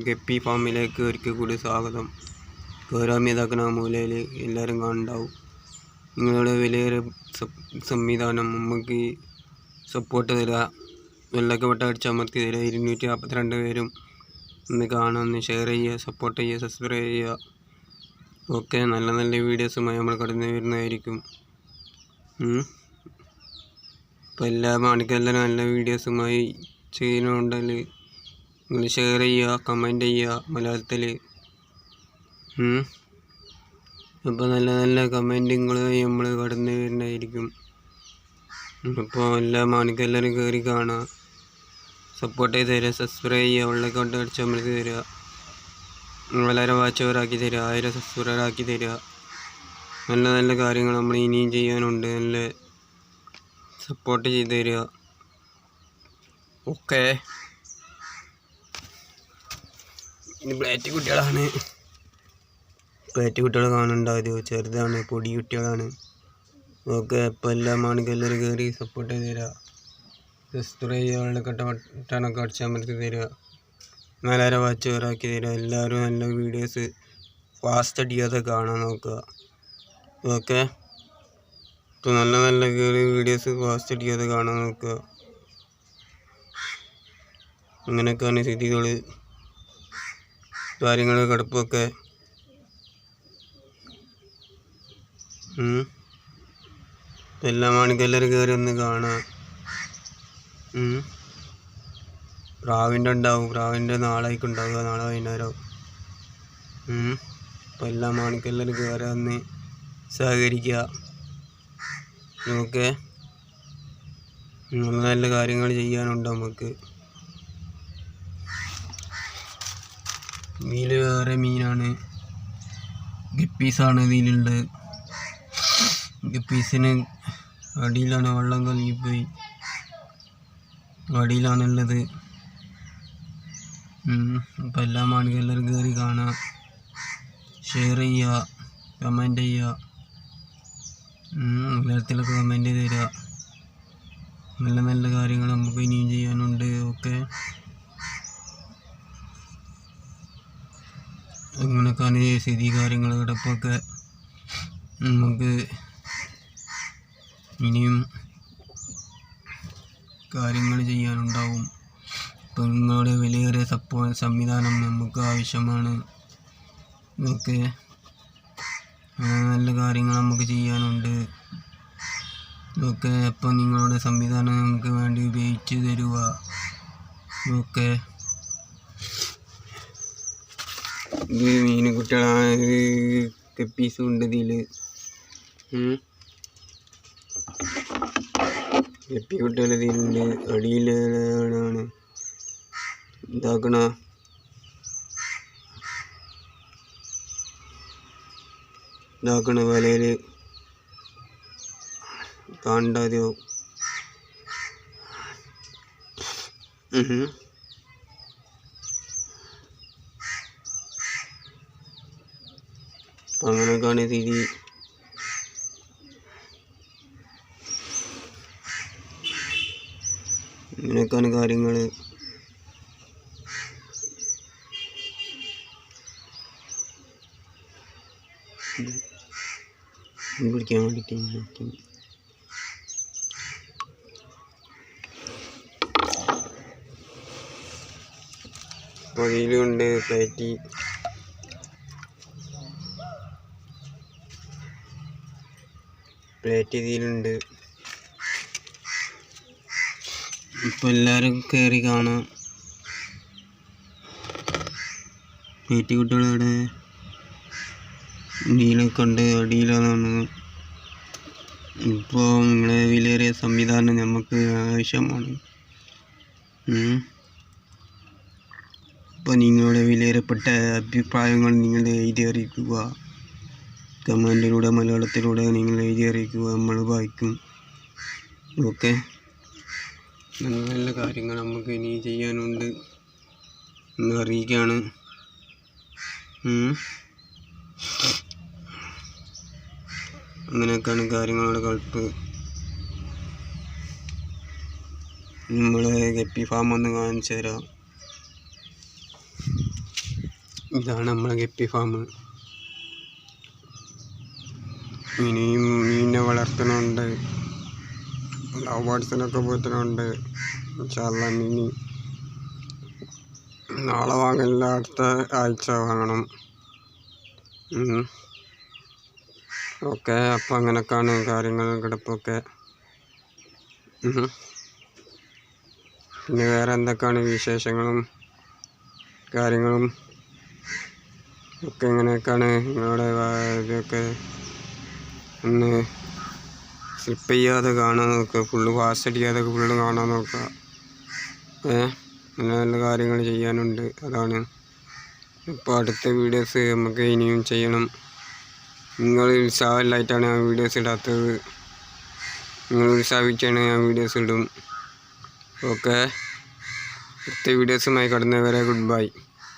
Guppy ഫാമിലേക്ക് ഒരിക്കൽ കൂടി സ്വാഗതം. ഗൗരവമിതാക്കണ മൂലയിൽ എല്ലാവരും കാണുന്നുണ്ടാവും. നിങ്ങളുടെ വലിയൊരു സംവിധാനം നമുക്ക് സപ്പോർട്ട് തരിക. വെള്ളൊക്കെ വട്ട അടിച്ചമർത്തി തരിക. 242 പേരും ഒന്ന് കാണാൻ, ഒന്ന് ഷെയർ ചെയ്യുക, സപ്പോർട്ട് ചെയ്യുക, സബ്സ്ക്രൈബ് ചെയ്യുക. ഓക്കെ, നല്ല നല്ല വീഡിയോസുമായി നമ്മൾ കടന്നു വരുന്നതായിരിക്കും. ഇപ്പോൾ എല്ലാ മണിക്കെല്ലാം നല്ല വീഡിയോസുമായി ചെയ്യുന്നുണ്ടെങ്കിൽ നിങ്ങൾ ഷെയർ ചെയ്യുക, കമൻറ്റ് ചെയ്യുക മലയാളത്തിൽ. അപ്പോൾ നല്ല നല്ല കമൻറ്റുകളുമായി നമ്മൾ കടന്നു വരുന്നതായിരിക്കും. അപ്പോൾ എല്ലാ മണിക്കെല്ലാവരും കയറി കാണുക, സപ്പോർട്ട് ചെയ്ത് തരിക, സബ്സ്ക്രൈബ് ചെയ്യുക, ഉള്ളിലേക്ക് കൊണ്ട് അടിച്ചമർത്തി തരിക. വളരെ വാച്ചവറാക്കി തരിക, 1000 സബ്സ്ക്രൈബറാക്കി തരിക. നല്ല നല്ല കാര്യങ്ങൾ നമ്മൾ ഇനിയും ചെയ്യാനുണ്ട്. നല്ല സപ്പോർട്ട് ചെയ്ത് തരിക. ഓക്കെ, ഇനി പ്ലേറ്റ് കുട്ടികളാണ്. പ്ലേറ്റ് കുട്ടികൾ കാണുന്നുണ്ടാവുമോ? ചെറുതാണ്, പൊടി കുട്ടികളാണ്. ഓക്കെ, അപ്പോൾ എല്ലാ മാണിക്കെല്ലാവരും കയറി സപ്പോർട്ട് ചെയ്ത് തരിക, സബ്സ്ക്രൈബ് ചെയ്യുക, വെള്ളക്കെട്ടൊക്കെ അടിച്ചമർത്തി തരിക, 4000 വാച്ച് ഓറാക്കി തരിക. എല്ലാവരും നല്ല വീഡിയോസ് ഫാസ്റ്റ് അടിക്കാതെ കാണാൻ നോക്കുക. ഓക്കെ, ഇപ്പോൾ നല്ല നല്ല വീഡിയോസ് ഫാസ്റ്റ് അടിക്കാതെ കാണാൻ നോക്കുക. അങ്ങനെയൊക്കെയാണ് സ്ഥിതികൾ, കാര്യങ്ങൾ, കിടപ്പൊക്കെ. എല്ലാ മണിക്കെല്ലാവരും കയറി ഒന്ന് കാണാം. പ്രാവിൻ്റെ ഉണ്ടാവും, പ്രാവിൻ്റെ നാളേക്ക് ഉണ്ടാവുക, നാളെ വൈകുന്നേരം. അപ്പോൾ എല്ലാ മണിക്കെല്ലാവരും കയറി ഒന്ന് സഹകരിക്കുക. ഓക്കെ, നല്ല നല്ല കാര്യങ്ങൾ ചെയ്യാനുണ്ട് നമുക്ക്. മീൻ വേറെ മീനാണ്, ഗപ്പീസാണ് ഇതിലുള്ളത്. ഗപ്പീസിന് അടിയിലാണ്, വെള്ളം കലങ്ങിപ്പോയി അടിയിലാണുള്ളത്. അപ്പം എല്ലാ മാണിക്കെല്ലാവരും കയറി കാണുക, ഷെയർ ചെയ്യുക, കമൻറ്റ് ചെയ്യുക, മലയാളത്തിലൊക്കെ കമൻറ്റ് ചെയ്ത് തരിക. നല്ല നല്ല കാര്യങ്ങൾ നമുക്ക് ഇനിയും ചെയ്യാനുണ്ട്. ഓക്കെ, അങ്ങനെയൊക്കെയാണ് സ്ഥിതി, കാര്യങ്ങൾ, കിടപ്പൊക്കെ. നമുക്ക് ഇനിയും കാര്യങ്ങൾ ചെയ്യാനുണ്ടാവും. അപ്പോൾ നിങ്ങളുടെ വിലയേറിയ സംവിധാനം നമുക്ക് ആവശ്യമാണ്. ഓക്കെ, നല്ല കാര്യങ്ങൾ നമുക്ക് ചെയ്യാനുണ്ട്. ഓക്കെ, അപ്പോൾ നിങ്ങളുടെ സംവിധാനം നമുക്ക് വേണ്ടി ഉപയോഗിച്ച് തരുക. ഓക്കെ, ഇത് മീൻ കുട്ടികളാണ്, ഗപ്പീസും ഉണ്ട് ഇതിൽ. ഗപ്പി കുട്ടികൾ ഇതിലുണ്ട്. അടിയിലാണ് ഇതാക്കണ. വലയിൽ കാണാതെയോ? അങ്ങനെയൊക്കെയാണ് സ്ഥിതി. ഇങ്ങനെയൊക്കെയാണ് കാര്യങ്ങൾ. പിടിക്കാൻ വേണ്ടിയിട്ട് അപ്പോൾ ഇതിലുണ്ട് പ്ലേറ്റ്. ഇതിലുണ്ട്. ഇപ്പോൾ എല്ലാവരും കയറി കാണാം. പ്ലേറ്റ് കുട്ടികളുടെ അടിയിലൊക്കെ ഉണ്ട്, അടിയിലാണ്. ഇപ്പോൾ നിങ്ങളെ വിലയേറിയ സംവിധാനം നമുക്ക് ആവശ്യമാണ്. അപ്പോൾ നിങ്ങളുടെ വിലയേറപ്പെട്ട അഭിപ്രായങ്ങൾ നിങ്ങൾ എഴുതി അറിയിക്കുക. കമൻറ്റിലൂടെ, മലയാളത്തിലൂടെ നിങ്ങൾ എഴുതി അറിയിക്കുക, നമ്മൾ വായിക്കും. ഓക്കെ, നല്ല നല്ല കാര്യങ്ങൾ നമുക്ക് ഇനി ചെയ്യാനുണ്ട് എന്ന് അറിയിക്കുകയാണ്. അങ്ങനെയൊക്കെയാണ് കാര്യങ്ങളുടെ കളിപ്പ്. നമ്മളെ ഗപ്പി ഫാം ഒന്ന് കാണിച്ചു തരാം. ഇതാണ് നമ്മളെ ഗപ്പി ഫാം. ഇനിയും മീനിനെ വളർത്തണമുണ്ട്, ലവ് ബേർഡ്സിനൊക്കെ പോറ്റുന്നുണ്ട്. ഇൻഷാ അല്ലാ ഇനി നാളെ വാങ്ങില്ല, അടുത്ത ആഴ്ച വാങ്ങണം. ഓക്കെ, അപ്പം അങ്ങനെയൊക്കെയാണ് കാര്യങ്ങൾ കിടപ്പൊക്കെ. പിന്നെ വേറെ എന്തൊക്കെയാണ് വിശേഷങ്ങളും കാര്യങ്ങളും ഒക്കെ എങ്ങനെയൊക്കെയാണ് നിങ്ങളുടെ ഇതൊക്കെ ഒന്ന് സ്ലിപ്പ് ചെയ്യാതെ കാണാൻ നോക്കുക, ഫുള്ള് ഫാസ്റ്റ് അടിക്കാതെ ഫുള്ള് കാണാൻ നോക്കുക. നല്ല നല്ല കാര്യങ്ങൾ ചെയ്യാനുണ്ട്. അതാണ് ഇപ്പോൾ അടുത്ത വീഡിയോസ് നമുക്ക് ഇനിയും ചെയ്യണം. നിങ്ങൾ ഉത്സാഹമില്ലായിട്ടാണ് ഞാൻ വീഡിയോസ് ഇടാത്തത്. നിങ്ങൾ ഉത്സാഹിച്ചാണ് ഞാൻ വീഡിയോസ് ഇടും. ഓക്കെ, അടുത്ത വീഡിയോസുമായി കടന്നവരെ ഗുഡ് ബൈ.